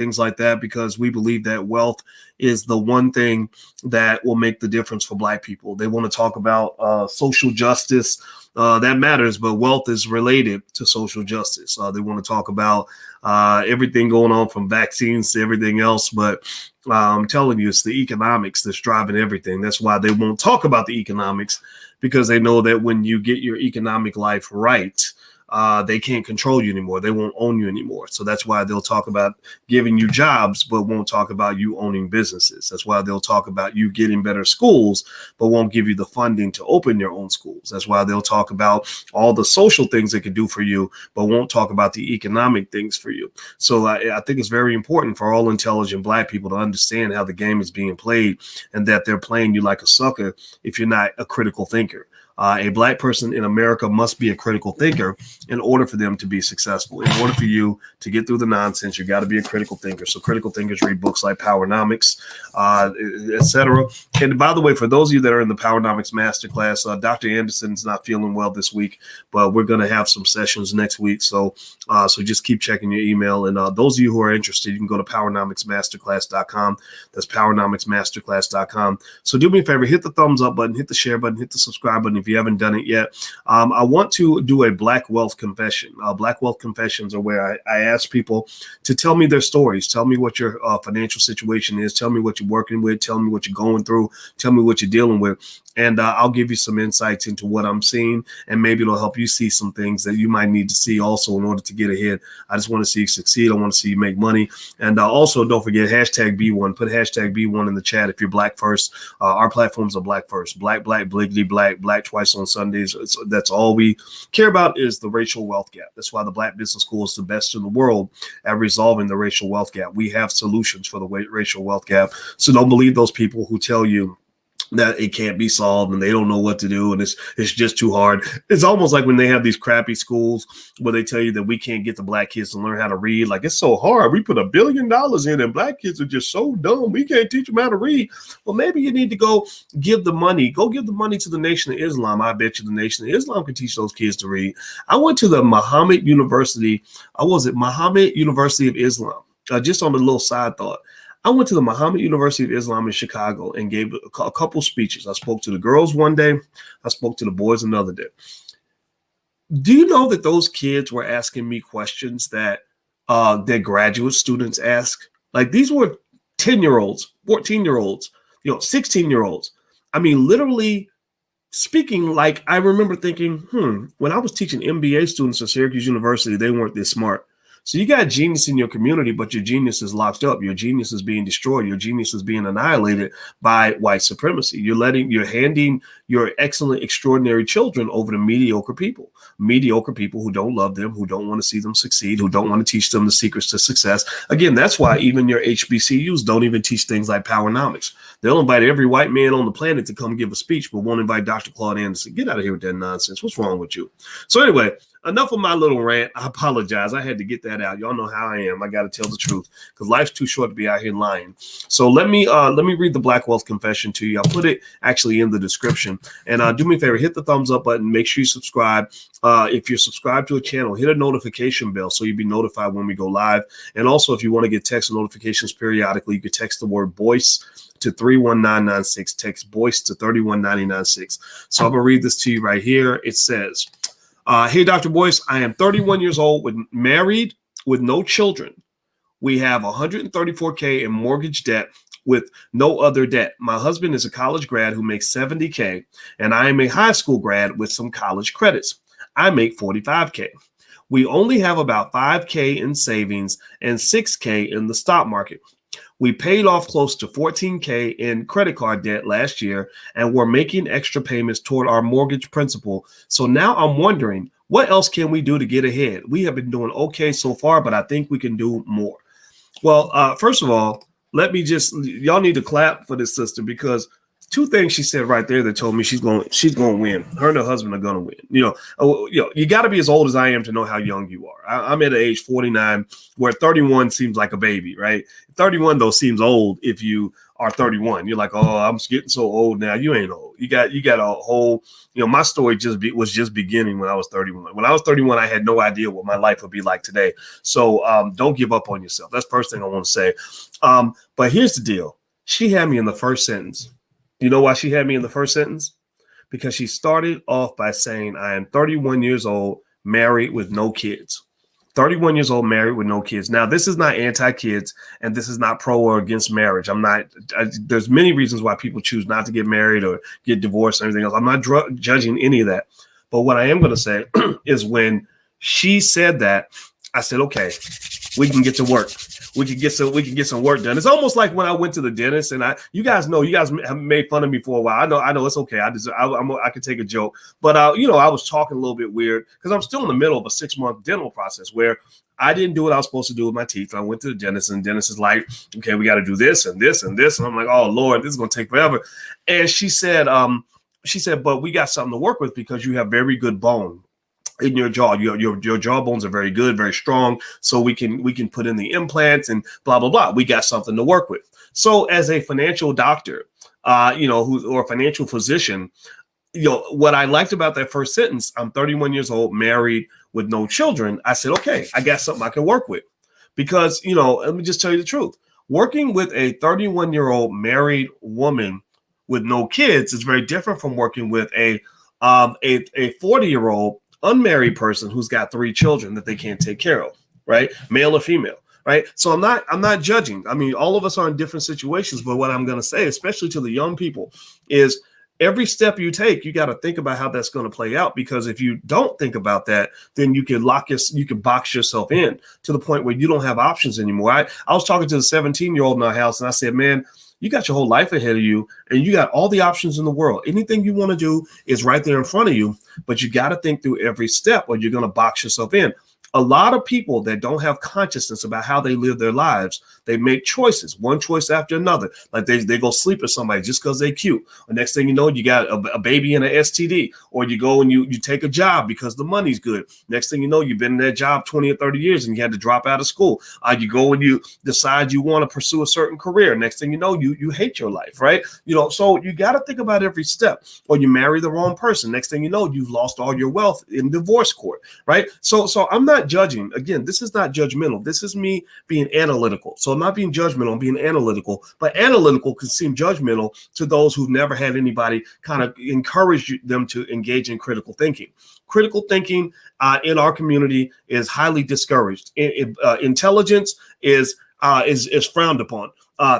things like that, because we believe that wealth is the one thing that will make the difference for Black people. They want to talk about social justice. That matters, but wealth is related to social justice. They want to talk about everything going on from vaccines to everything else, but I'm telling you, it's the economics that's driving everything. That's why they won't talk about the economics, because they know that when you get your economic life right, they can't control you anymore. They won't own you anymore. So that's why they'll talk about giving you jobs, but won't talk about you owning businesses. That's why they'll talk about you getting better schools, but won't give you the funding to open your own schools. That's why they'll talk about all the social things they can do for you, but won't talk about the economic things for you. So I think it's very important for all intelligent Black people to understand how the game is being played, and that they're playing you like a sucker if you're not a critical thinker. A Black person in America must be a critical thinker in order for them to be successful. In order for you to get through the nonsense, you got to be a critical thinker. So critical thinkers read books like Powernomics, etc. And by the way, for those of you that are in the Powernomics Masterclass, Dr. Anderson's not feeling well this week, but we're going to have some sessions next week. So just keep checking your email. And those of you who are interested, you can go to powernomicsmasterclass.com. That's powernomicsmasterclass.com. So do me a favor, hit the thumbs up button, hit the share button, hit the subscribe button if you haven't done it yet. I want to do a Black Wealth Confession. Black Wealth Confessions are where I ask people to tell me their stories. Tell me what your financial situation is. Tell me what you're working with. Tell me what you're going through. Tell me what you're dealing with. And I'll give you some insights into what I'm seeing, and maybe it'll help you see some things that you might need to see also in order to get ahead. I just want to see you succeed. I want to see you make money. And also, don't forget, hashtag B1. Put hashtag B1 in the chat if you're Black first. Our platforms are Black first. Black, bliggity, black twice on Sundays. That's all we care about, is the racial wealth gap. That's why the Black Business School is the best in the world at resolving the racial wealth gap. We have solutions for the racial wealth gap. So don't believe those people who tell you that it can't be solved and they don't know what to do and it's just too hard. It's almost like when they have these crappy schools where they tell you that we can't get the Black kids to learn how to read. Like, it's so hard. We put $1 billion in and Black kids are just so dumb. We can't teach them how to read. Well, maybe you need to go give the money. Go give the money to the Nation of Islam. I bet you the Nation of Islam can teach those kids to read. I went to the Muhammad University. Muhammad University of Islam. Just on a little side thought. I went to the Muhammad University of Islam in Chicago and gave a couple speeches. I spoke to the girls one day. I spoke to the boys another day. Do you know that those kids were asking me questions that their graduate students ask? Like, these were 10-year-olds, 14-year-olds, 16-year-olds. I mean, literally speaking, like, I remember thinking, when I was teaching MBA students at Syracuse University, they weren't this smart. So you got genius in your community, but your genius is locked up. Your genius is being destroyed. Your genius is being annihilated by white supremacy. You're handing your excellent, extraordinary children over to mediocre people who don't love them, who don't want to see them succeed, who don't want to teach them the secrets to success. Again, that's why even your HBCUs don't even teach things like Powernomics. They'll invite every white man on the planet to come give a speech, but won't invite Dr. Claude Anderson. Get out of here with that nonsense. What's wrong with you? So anyway, enough of my little rant. I apologize. I had to get that out. Y'all know how I am. I got to tell the truth because life's too short to be out here lying. So let me read the Black Wealth Confession to you. I'll put it actually in the description. And do me a favor, hit the thumbs up button. Make sure you subscribe. If you're subscribed to a channel, hit a notification bell so you'll be notified when we go live. And also, if you want to get text notifications periodically, you can text the word Boyce to 31996. Text Boyce to 31996. So I'm going to read this to you right here. It says, hey, Dr. Boyce, I am 31 years old, married with no children. We have $134K in mortgage debt with no other debt. My husband is a college grad who makes $70K, and I am a high school grad with some college credits. I make $45K. We only have about $5K in savings and $6K in the stock market. We paid off close to $14K in credit card debt last year, and we're making extra payments toward our mortgage principal. So now I'm wondering, what else can we do to get ahead? We have been doing okay so far, but I think we can do more. Well, first of all, y'all need to clap for this sister, because two things she said right there that told me she's going to win. Her and her husband are going to win. You got to be as old as I am to know how young you are. I'm at age 49, where 31 seems like a baby, right? 31 though seems old if you are 31. You're like, oh, I'm getting so old now. You ain't old. You got a whole, my story was just beginning when I was 31. When I was 31, I had no idea what my life would be like today. So don't give up on yourself. That's the first thing I want to say. But here's the deal. She had me in the first sentence. You know why she had me in the first sentence? Because she started off by saying, I am 31 years old, married with no kids. 31 years old, married with no kids. Now, this is not anti-kids, and this is not pro or against marriage. There's many reasons why people choose not to get married or get divorced and everything else. I'm not judging any of that. But what I am going to say is when she said that, I said, okay, we can get to work. We can get some work done. It's almost like when I went to the dentist, and you guys have made fun of me for a while. I know it's okay. I could take a joke, but I was talking a little bit weird because I'm still in the middle of a 6-month dental process where I didn't do what I was supposed to do with my teeth. I went to the dentist, and the dentist is like, okay, we got to do this and this and this, and I'm like, oh Lord, this is going to take forever. And she said, but we got something to work with because you have very good bone in your jaw. Your jaw bones are very good, very strong. So we can put in the implants and blah, blah, blah. We got something to work with. So as a financial doctor, or a financial physician, what I liked about that first sentence, I'm 31 years old, married with no children. I said, okay, I got something I can work with because, let me just tell you the truth. Working with a 31-year-old married woman with no kids is very different from working with a 40-year-old unmarried person who's got 3 children that they can't take care of, right? Male or female, right? So I'm not judging. I mean, all of us are in different situations, but what I'm going to say, especially to the young people, is every step you take, you got to think about how that's going to play out, because if you don't think about that, then you can box yourself in to the point where you don't have options anymore. I was talking to the 17-year-old in our house, and I said, man, you got your whole life ahead of you, and you got all the options in the world. Anything you want to do is right there in front of you, but you got to think through every step or you're going to box yourself in. A lot of people that don't have consciousness about how they live their lives, they make choices, one choice after another. Like they go sleep with somebody just because they're cute. The next thing you know, you got a baby and an STD, or you go and you take a job because the money's good. Next thing you know, you've been in that job 20 or 30 years and you had to drop out of school. You go and you decide you want to pursue a certain career. Next thing you know, you hate your life, right? So you got to think about every step. Or you marry the wrong person. Next thing you know, you've lost all your wealth in divorce court, right? So I'm not judging. Again, this is not judgmental. This is me being analytical. So I'm not being judgmental, I'm being analytical, but analytical can seem judgmental to those who've never had anybody kind of encourage them to engage in critical thinking. Critical thinking in our community is highly discouraged. Intelligence is frowned upon.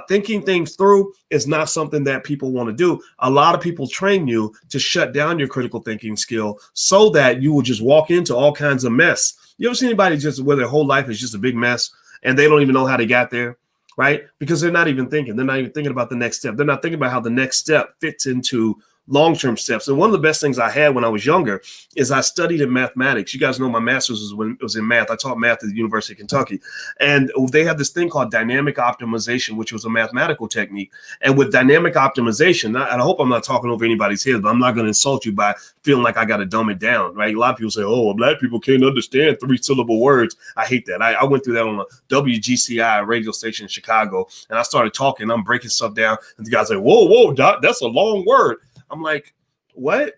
Thinking things through is not something that people want to do. A lot of people train you to shut down your critical thinking skill so that you will just walk into all kinds of mess. You ever see anybody just where their whole life is just a big mess and they don't even know how they got there, right? Because they're not even thinking. They're not even thinking about the next step. They're not thinking about how the next step fits into long-term steps. And one of the best things I had when I was younger is I studied in mathematics. You guys know my master's was in math. I taught math at the University of Kentucky. And they had this thing called dynamic optimization, which was a mathematical technique. And with dynamic optimization, and I hope I'm not talking over anybody's head, but I'm not going to insult you by feeling like I got to dumb it down, right? A lot of people say, oh, well, Black people can't understand 3-syllable words. I hate that. I went through that on a WGCI radio station in Chicago, and I started talking. I'm breaking stuff down, and the guy's like, whoa, Doc, that's a long word. I'm like, what?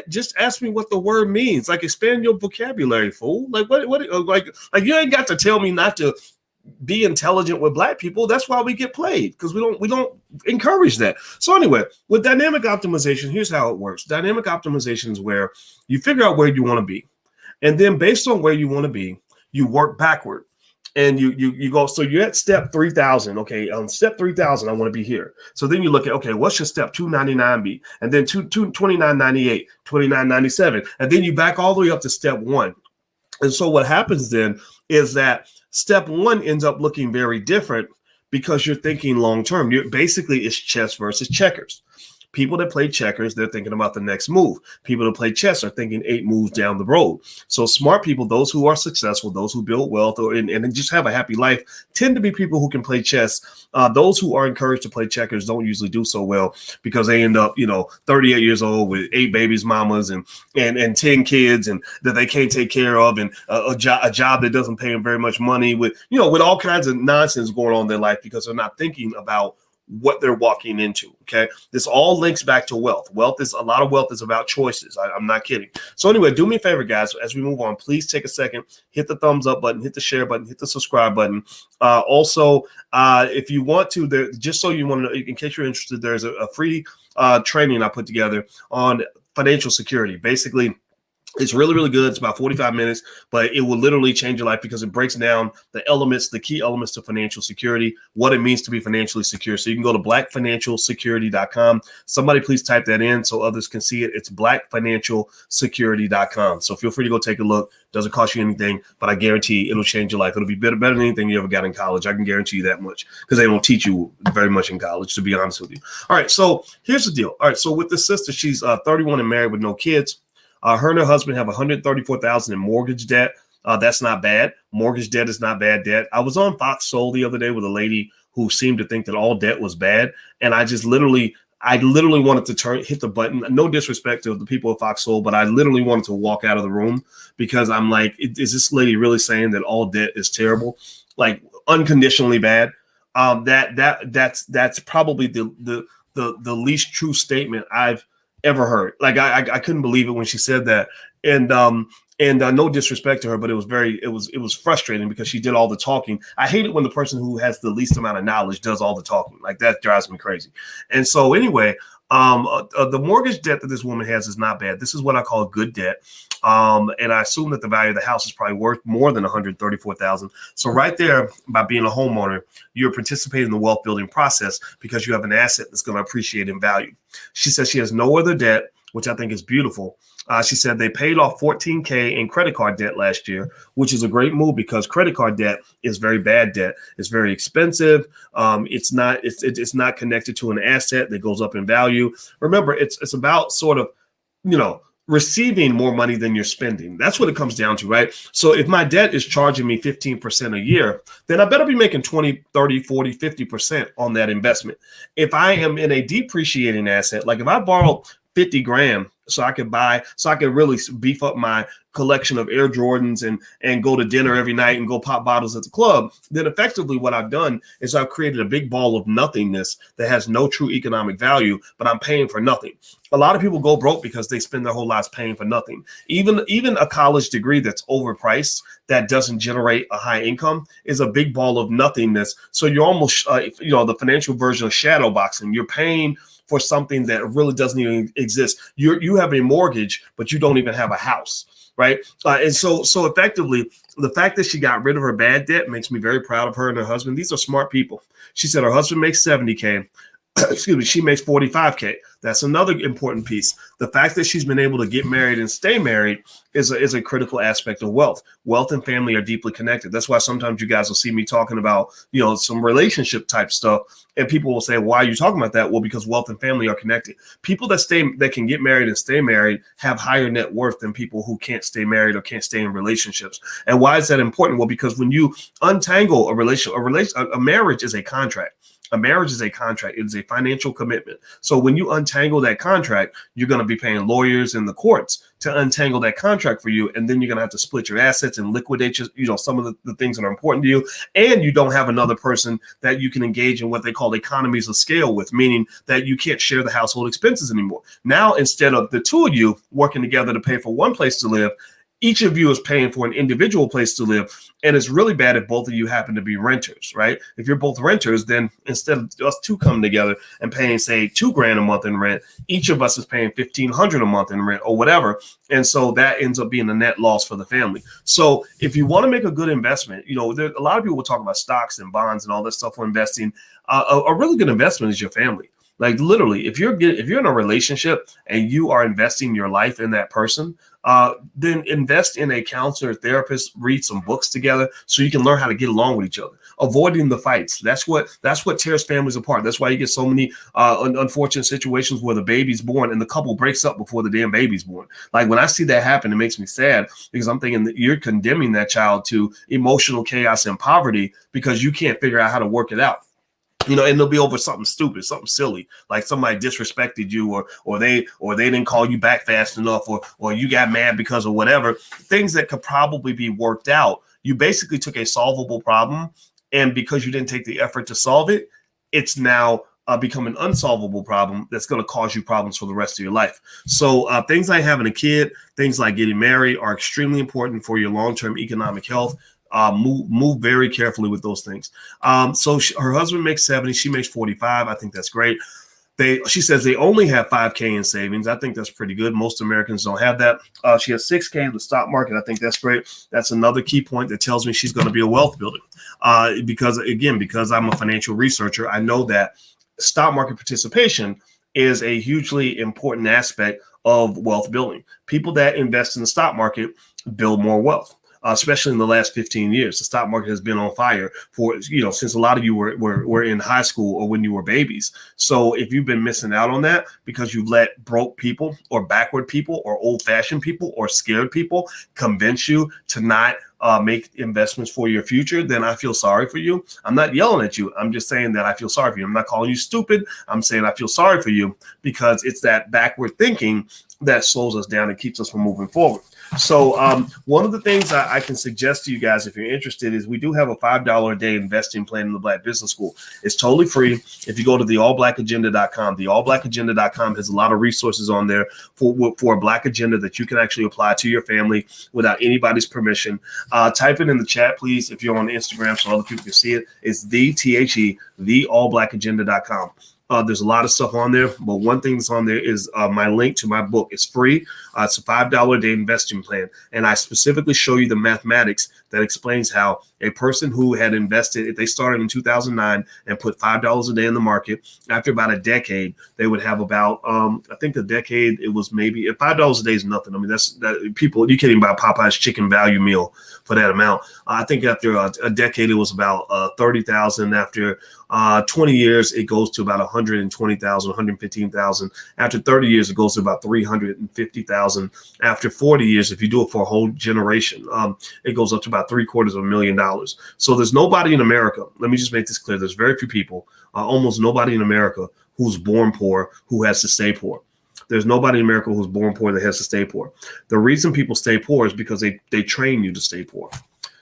Just ask me what the word means. Like, expand your vocabulary, fool. Like, what? Like you ain't got to tell me not to be intelligent with Black people. That's why we get played, because we don't encourage that. So anyway, with dynamic optimization, here's how it works. Dynamic optimization is where you figure out where you want to be, and then based on where you want to be, you work backward. And you go, so you're at step 3,000. Okay, on step 3,000, I want to be here. So then you look at, okay, what's your step 299 be? And then 2998, 2997. And then you back all the way up to step 1. And so what happens then is that step 1 ends up looking very different because you're thinking long term. Basically, it's chess versus checkers. People that play checkers, they're thinking about the next move. People that play chess are thinking 8 moves down the road. So smart people, those who are successful, those who build wealth and just have a happy life, tend to be people who can play chess. Those who are encouraged to play checkers don't usually do so well because they end up, 38 years old with 8 babies, mamas, and 10 kids, and that they can't take care of, and a job that doesn't pay them very much money, with all kinds of nonsense going on in their life because they're not thinking about what they're walking into. Okay. This all links back to wealth. A lot of wealth is about choices. I'm not kidding. So anyway, do me a favor, guys, as we move on, please take a second, hit the thumbs up button, hit the share button, hit the subscribe button. Also, if you want to, there, just so you want to know, in case you're interested, there's a free training I put together on financial security. Basically, it's really, really good. It's about 45 minutes, but it will literally change your life because it breaks down the elements, the key elements to financial security, what it means to be financially secure. So you can go to blackfinancialsecurity.com. Somebody please type that in so others can see it. It's blackfinancialsecurity.com. So feel free to go take a look. Doesn't cost you anything, but I guarantee it'll change your life. It'll be better than anything you ever got in college. I can guarantee you that much because they don't teach you very much in college, to be honest with you. All right, so here's the deal. All right, so with this sister, she's 31 and married with no kids. Her and her husband have $134,000 in mortgage debt. That's not bad. Mortgage debt is not bad debt. I was on Fox Soul the other day with a lady who seemed to think that all debt was bad, and I literally wanted to hit the button. No disrespect to the people at Fox Soul, but I literally wanted to walk out of the room because I'm like, is this lady really saying that all debt is terrible, like unconditionally bad? That's probably the least true statement I've ever heard. Like I couldn't believe it when she said that. And no disrespect to her, but it was frustrating because she did all the talking. I hate it when the person who has the least amount of knowledge does all the talking. Like that drives me crazy. And so anyway, the mortgage debt that this woman has is not bad. This is what I call good debt. And I assume that the value of the house is probably worth more than $134,000. So right there, by being a homeowner, you're participating in the wealth building process because you have an asset that's going to appreciate in value. She says she has no other debt, which I think is beautiful. She said they paid off $14,000 in credit card debt last year, which is a great move because credit card debt is very bad debt. It's very expensive. It's not connected to an asset that goes up in value. Remember, it's about sort of, receiving more money than you're spending. That's what it comes down to, right? So if my debt is charging me 15% a year, then I better be making 20, 30, 40, 50% on that investment. If I am in a depreciating asset, like if I borrow 50 grand so I could really beef up my collection of Air Jordans and go to dinner every night and go pop bottles at the club, then effectively what I've done is I've created a big ball of nothingness that has no true economic value, but I'm paying for nothing. A lot of people go broke because they spend their whole lives paying for nothing. Even a college degree that's overpriced, that doesn't generate a high income, is a big ball of nothingness. So you're almost, the financial version of shadow boxing. You're paying for something that really doesn't even exist. You have a mortgage, but you don't even have a house, right? And so effectively, the fact that she got rid of her bad debt makes me very proud of her and her husband. These are smart people. She said her husband makes $70,000. Excuse me, she makes $45,000. That's another important piece. The fact that she's been able to get married and stay married is a critical aspect of wealth. Wealth and family are deeply connected. That's why sometimes you guys will see me talking about, some relationship type stuff, and people will say, why are you talking about that? Well, because wealth and family are connected. People that can get married and stay married have higher net worth than people who can't stay married or can't stay in relationships. And why is that important? Well, because when you untangle a marriage is a contract. A marriage is a contract. It is a financial commitment. So when you untangle that contract, you're going to be paying lawyers in the courts to untangle that contract for you. And then you're going to have to split your assets and liquidate some of the things that are important to you. And you don't have another person that you can engage in what they call economies of scale with, meaning that you can't share the household expenses anymore. Now, instead of the two of you working together to pay for one place to live, each of you is paying for an individual place to live. And it's really bad if both of you happen to be renters, right? If you're both renters, then instead of us two coming together and paying, say, $2,000 a month in rent, each of us is paying $1,500 a month in rent or whatever. And so that ends up being a net loss for the family. So if you want to make a good investment, a lot of people will talk about stocks and bonds and all this stuff for investing. A really good investment is your family. Like literally, if you're in a relationship and you are investing your life in that person, then invest in a counselor, therapist, read some books together so you can learn how to get along with each other. Avoiding the fights. That's what tears families apart. That's why you get so many unfortunate situations where the baby's born and the couple breaks up before the damn baby's born. Like when I see that happen, it makes me sad because I'm thinking that you're condemning that child to emotional chaos and poverty because you can't figure out how to work it out. And they'll be over something stupid, something silly, like somebody disrespected you or they didn't call you back fast enough or you got mad because of whatever, things that could probably be worked out. You basically took a solvable problem, and because you didn't take the effort to solve it, it's now become an unsolvable problem that's going to cause you problems for the rest of your life. So things like having a kid, things like getting married are extremely important for your long-term economic health. Move very carefully with those things. So her husband makes 70, she makes 45. I think that's great. She says they only have 5K in savings. I think that's pretty good. Most Americans don't have that. She has 6K in the stock market. I think that's great. That's another key point that tells me she's going to be a wealth builder. Because I'm a financial researcher, I know that stock market participation is a hugely important aspect of wealth building. People that invest in the stock market build more wealth. Especially in the last 15 years, the stock market has been on fire for, since a lot of you were in high school or when you were babies. So if you've been missing out on that because you've let broke people or backward people or old fashioned people or scared people convince you to not make investments for your future, then I feel sorry for you. I'm not yelling at you. I'm just saying that I feel sorry for you. I'm not calling you stupid. I'm saying I feel sorry for you because it's that backward thinking that slows us down and keeps us from moving forward. So one of the things I can suggest to you guys, if you're interested, is we do have a $5 a day investing plan in the Black Business School. It's totally free. If you go to theallblackagenda.com, theallblackagenda.com has a lot of resources on there for a Black agenda that you can actually apply to your family without anybody's permission. Type it in the chat, please, if you're on Instagram so other people can see it. It's theallblackagenda.com. There's a lot of stuff on there, but one thing that's on there is my link to my book. It's free. It's a $5 a day investing plan. And I specifically show you the mathematics that explains how a person who had invested, if they started in 2009 and put $5 a day in the market, after about a decade, they would have about, I think a decade, it was maybe $5 a day is nothing. I mean, that people, you can't even buy Popeye's chicken value meal for that amount. I think after a decade, it was about 30,000. After 20 years, it goes to about 120,000, 115,000. After 30 years, it goes to about 350,000. After 40 years, if you do it for a whole generation, it goes up to about $750,000. So there's nobody in America. Let me just make this clear. There's very few people, almost nobody in America who's born poor, who has to stay poor. There's nobody in America who's born poor that has to stay poor. The reason people stay poor is because they train you to stay poor.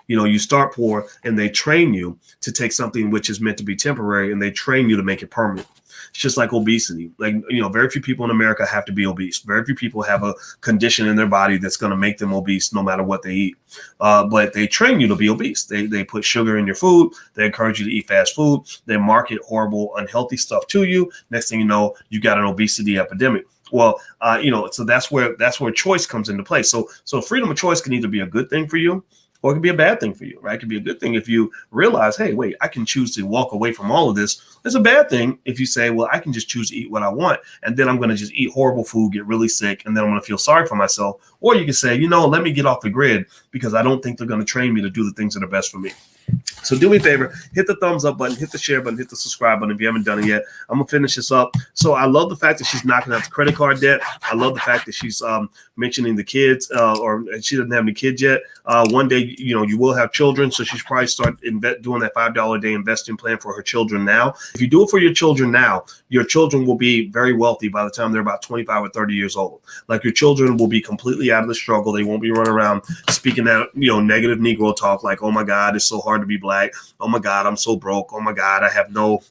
You start poor and they train you to take something which is meant to be temporary and they train you to make it permanent. It's just like obesity. Very few people in America have to be obese. Very few people have a condition in their body that's going to make them obese no matter what they eat. But they train you to be obese. They put sugar in your food. They encourage you to eat fast food. They market horrible, unhealthy stuff to you. Next thing you know, you got an obesity epidemic. Well, so that's where choice comes into play. So freedom of choice can either be a good thing for you, or it could be a bad thing for you, right? It could be a good thing if you realize, hey, wait, I can choose to walk away from all of this. It's a bad thing if you say, well, I can just choose to eat what I want, and then I'm going to just eat horrible food, get really sick, and then I'm going to feel sorry for myself. Or you can say, let me get off the grid because I don't think they're going to train me to do the things that are best for me. So do me a favor, hit the thumbs up button, hit the share button, hit the subscribe button if you haven't done it yet. I'm going to finish this up. So I love the fact that she's knocking out the credit card debt. I love the fact that she's mentioning the kids, or she doesn't have any kids yet. One day, you will have children. So she should probably start doing that $5 a day investing plan for her children now. If you do it for your children now, your children will be very wealthy by the time they're about 25 or 30 years old. Like your children will be completely out of the struggle. They won't be running around speaking that, negative Negro talk like, oh my God, it's so hard to be black. Oh my God, I'm so broke. Oh my God, I have no,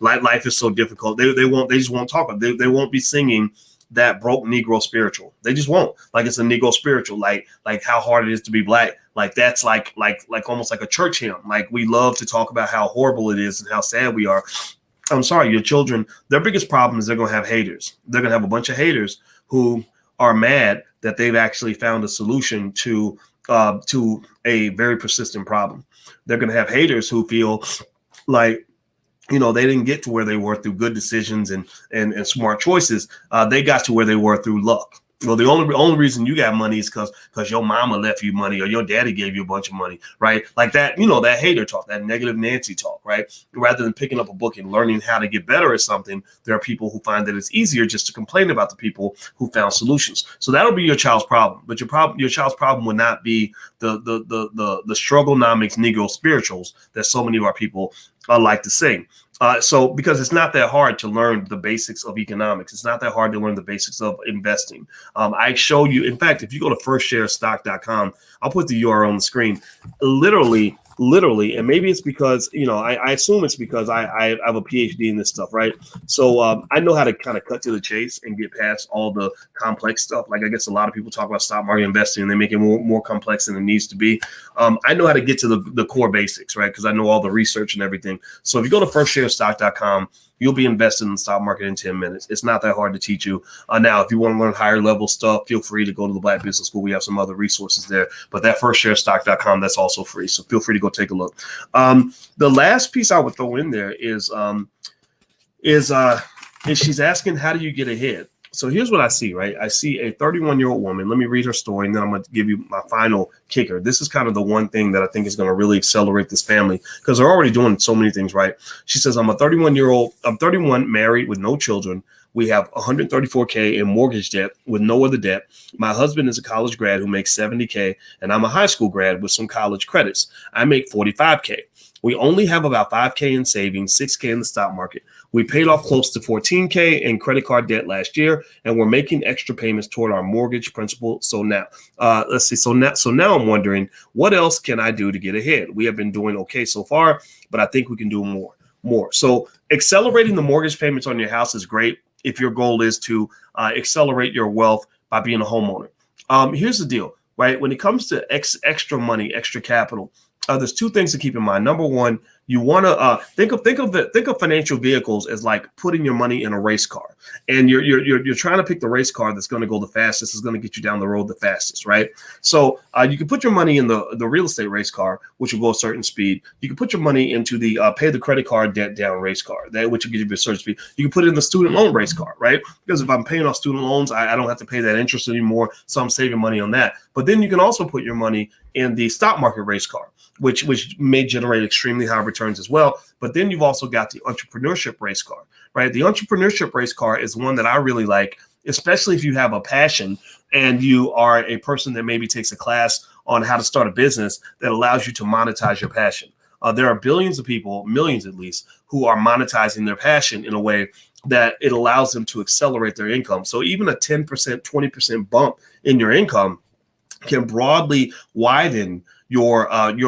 life is so difficult. They just won't talk. They won't be singing that broke Negro spiritual. They just won't. Like it's a Negro spiritual, like how hard it is to be black. Like that's like almost like a church hymn. Like we love to talk about how horrible it is and how sad we are. I'm sorry, your children, their biggest problem is they're going to have haters. They're going to have a bunch of haters who are mad that they've actually found a solution to a very persistent problem. They're going to have haters who feel like, they didn't get to where they were through good decisions and smart choices. They got to where they were through luck. Well, the only reason you got money is because your mama left you money or your daddy gave you a bunch of money, right? Like that, that hater talk, that negative Nancy talk, right? Rather than picking up a book and learning how to get better at something, there are people who find that it's easier just to complain about the people who found solutions. So that'll be your child's problem. But your child's problem would not be the struggle-nomics Negro spirituals that so many of our people like to sing. So because it's not that hard to learn the basics of economics. It's not that hard to learn the basics of investing. I show you, in fact, if you go to firstsharestock.com, I'll put the URL on the screen. Literally, literally, and maybe it's because, I assume it's because I have a PhD in this stuff, right? So I know how to kind of cut to the chase and get past all the complex stuff. Like, I guess a lot of people talk about stock market investing and they make it more complex than it needs to be. I know how to get to the core basics, right? Because I know all the research and everything. So if you go to firstsharestock.com, you'll be invested in the stock market in 10 minutes. It's not that hard to teach you. Now, if you want to learn higher level stuff, feel free to go to the Black Business School. We have some other resources there, but that firstsharestock.com, that's also free. So feel free to go take a look. The last piece I would throw in there is she's asking, how do you get ahead? So here's what I see, right? I see a 31-year-old woman. Let me read her story, and then I'm going to give you my final kicker. This is kind of the one thing that I think is going to really accelerate this family, because they're already doing so many things right. She says, I'm 31, married with no children. We have $134K in mortgage debt with no other debt. My husband is a college grad who makes $70K, and I'm a high school grad with some college credits. I make $45K. We only have about $5K in savings, $6K in the stock market. We paid off close to $14K in credit card debt last year, and we're making extra payments toward our mortgage principal. So now, let's see. So now I'm wondering, what else can I do to get ahead? We have been doing okay so far, but I think we can do more. So accelerating the mortgage payments on your house is great if your goal is to accelerate your wealth by being a homeowner. Here's the deal, right? When it comes to extra money, extra capital, there's two things to keep in mind. Number one, you want to think of financial vehicles as like putting your money in a race car, and you're trying to pick the race car that's going to go the fastest, is going to get you down the road the fastest, right? So you can put your money in the real estate race car, which will go a certain speed. You can put your money into the pay the credit card debt down race car, that which will give you a certain speed. You can put it in the student loan race car, right? Because if I'm paying off student loans, I don't have to pay that interest anymore, so I'm saving money on that. But then you can also put your money in the stock market race car, which may generate extremely high returns as well. But then you've also got the entrepreneurship race car, right? The entrepreneurship race car is one that I really like, especially if you have a passion and you are a person that maybe takes a class on how to start a business that allows you to monetize your passion. There are billions of people, millions at least, who are monetizing their passion in a way that it allows them to accelerate their income. So even a 10%, 20% bump in your income can broadly widen your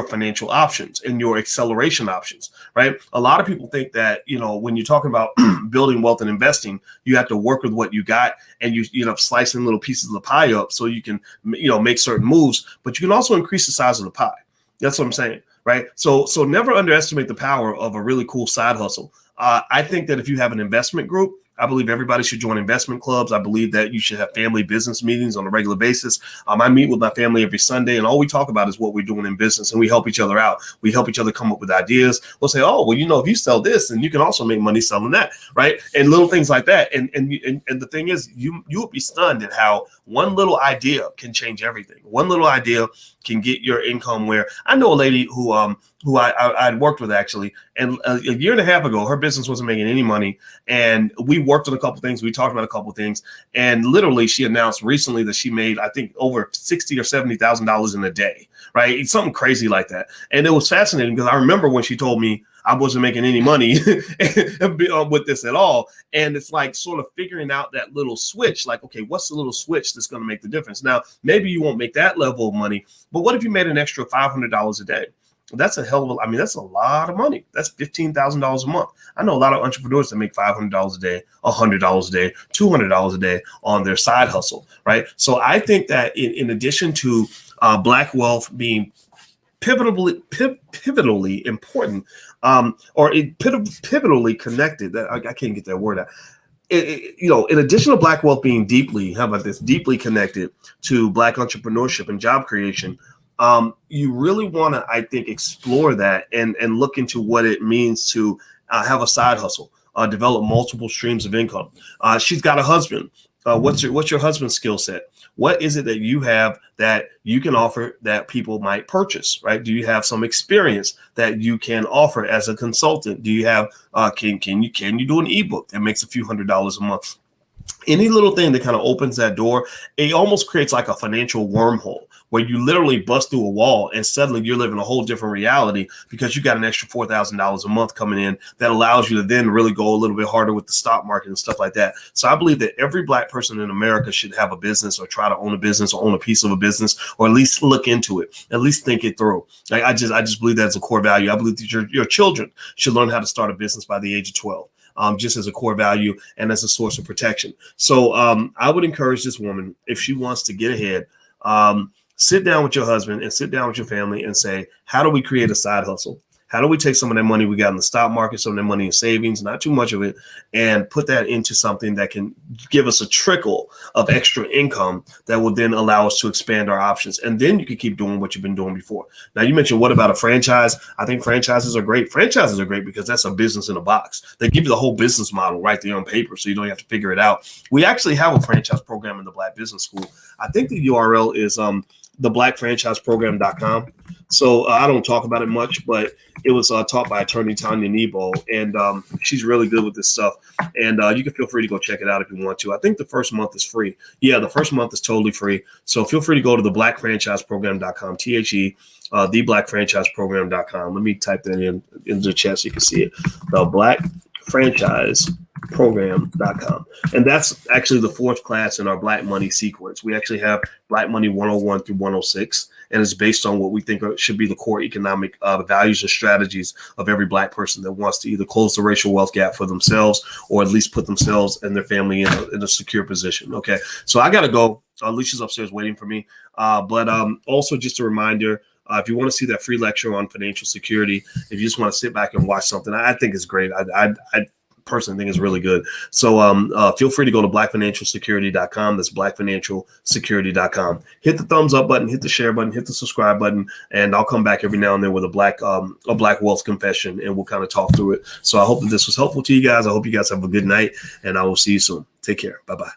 financial options and your acceleration options, right? A lot of people think that, when you're talking about building wealth and investing, you have to work with what you got, and you slicing little pieces of the pie up so you can, make certain moves, but you can also increase the size of the pie. That's what I'm saying, right? So never underestimate the power of a really cool side hustle. I think that if you have an investment group, I believe everybody should join investment clubs. I believe that you should have family business meetings on a regular basis. I meet with my family every Sunday, and all we talk about is what we're doing in business, and we help each other out. We help each other come up with ideas. We'll say, oh, well, if you sell this, then you can also make money selling that, right? And little things like that. And the thing is, you will be stunned at how one little idea can change everything. One little idea can get your income where I know a lady who I'd worked with actually, and a year and a half ago, her business wasn't making any money, and we worked on a couple of things. We talked about a couple of things, and literally, she announced recently that she made, I think, over $60,000 or $70,000 in a day, right? It's something crazy like that, and it was fascinating because I remember when she told me I wasn't making any money with this at all. And it's like sort of figuring out that little switch, like, okay, what's the little switch that's going to make the difference? Now, maybe you won't make that level of money, but what if you made an extra $500 a day? That's a that's a lot of money. That's $15,000 a month. I know a lot of entrepreneurs that make $500 a day, $100 a day, $200 a day on their side hustle, right? So I think that in addition to Black wealth being pivotally important, pivotally connected. That I can't get that word out. In addition to Black wealth being deeply connected to Black entrepreneurship and job creation, you really want to, I think, explore that and look into what it means to have a side hustle, develop multiple streams of income. She's got a husband. What's your husband's skill set? What is it that you have that you can offer that people might purchase, right? Do you have some experience that you can offer as a consultant? Do you have, can you do an ebook that makes a few $100s a month? Any little thing that kind of opens that door, it almost creates like a financial wormhole where you literally bust through a wall and suddenly you're living a whole different reality because you got an extra $4,000 a month coming in that allows you to then really go a little bit harder with the stock market and stuff like that. So I believe that every Black person in America should have a business or try to own a business or own a piece of a business, or at least look into it, at least think it through. Like I just believe that's a core value. I believe that your children should learn how to start a business by the age of 12. Just as a core value and as a source of protection. So I would encourage this woman, if she wants to get ahead, sit down with your husband and sit down with your family and say, how do we create a side hustle? How do we take some of that money we got in the stock market, some of that money in savings, not too much of it, and put that into something that can give us a trickle of extra income that will then allow us to expand our options. And then you can keep doing what you've been doing before. Now, you mentioned, what about a franchise? I think franchises are great. Franchises are great because that's a business in a box. They give you the whole business model right there on paper, so you don't have to figure it out. We actually have a franchise program in the Black Business School. I think the URL is theblackfranchiseprogram.com. So I don't talk about it much, but it was taught by attorney Tanya Nebo, and she's really good with this stuff. And you can feel free to go check it out if you want to. I think the first month is free. Yeah, the first month is totally free. So feel free to go to theblackfranchiseprogram.com, theblackfranchiseprogram.com. Let me type that in the chat so you can see it. theblackfranchiseprogram.com. And that's actually the fourth class in our Black Money sequence. We actually have Black Money 101 through 106, and it's based on what we think should be the core economic values and strategies of every Black person that wants to either close the racial wealth gap for themselves or at least put themselves and their family in a secure position. Okay, so I got to go. Alicia's upstairs waiting for me. But also just a reminder, if you want to see that free lecture on financial security, if you just want to sit back and watch something, I think it's great. I personally think it's really good. So feel free to go to blackfinancialsecurity.com. That's blackfinancialsecurity.com. Hit the thumbs up button, hit the share button, hit the subscribe button, and I'll come back every now and then with a black wealth confession, and we'll kind of talk through it. So I hope that this was helpful to you guys. I hope you guys have a good night, and I will see you soon. Take care. Bye-bye.